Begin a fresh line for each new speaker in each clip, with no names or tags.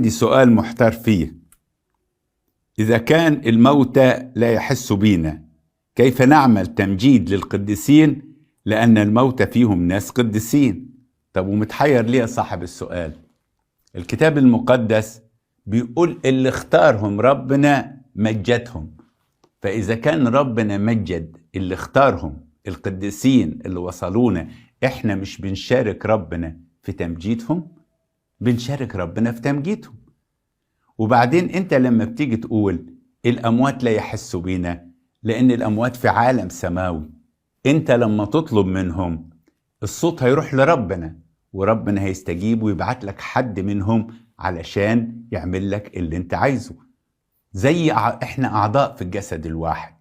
عندي سؤال محتار فيه. إذا كان الموتى لا يحس بينا، كيف نعمل تمجيد للقديسين؟ لأن الموتى فيهم ناس قديسين. طب ومتحير ليه صاحب السؤال؟ الكتاب المقدس بيقول اللي اختارهم ربنا مجدهم. فإذا كان ربنا مجد اللي اختارهم القديسين اللي وصلونا، احنا مش بنشارك ربنا في تمجيدهم؟ بنشارك ربنا في تمجيدهم. وبعدين انت لما بتيجي تقول الأموات لا يحسوا بينا، لأن الأموات في عالم سماوي، انت لما تطلب منهم الصوت هيروح لربنا، وربنا هيستجيب ويبعت لك حد منهم علشان يعمل لك اللي انت عايزه. زي احنا أعضاء في الجسد الواحد.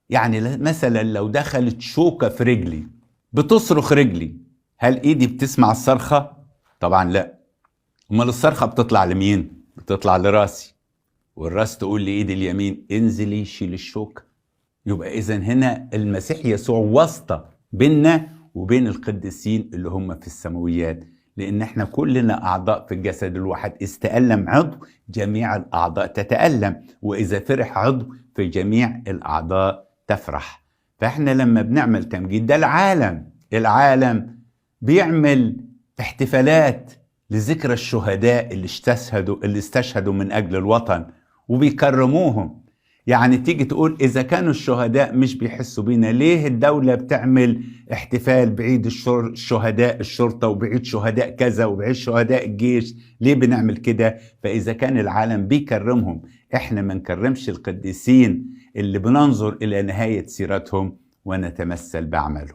يعني مثلا لو دخلت شوكة في رجلي بتصرخ رجلي، هل ايدي بتسمع الصرخة؟ طبعا لا. امال الصرخة بتطلع لمين؟ بتطلع لراسي، والراس تقول لإيدي اليمين انزلي شيل الشوكة. يبقى إذن هنا المسيح يسوع واسطة بيننا وبين القديسين اللي هم في السماويات، لأن احنا كلنا أعضاء في الجسد الواحد. استألم عضو جميع الأعضاء تتألم، وإذا فرح عضو في جميع الأعضاء تفرح. فاحنا لما بنعمل تمجيد، ده العالم بيعمل احتفالات لذكرى الشهداء اللي استشهدوا من أجل الوطن وبيكرموهم. يعني تيجي تقول إذا كانوا الشهداء مش بيحسوا بينا، ليه الدولة بتعمل احتفال بعيد الشهداء الشرطة وبعيد شهداء كذا وبعيد شهداء الجيش؟ ليه بنعمل كده؟ فإذا كان العالم بيكرمهم، احنا ما نكرمش القديسين اللي بننظر إلى نهاية سيرتهم ونتمثل بأعمالهم.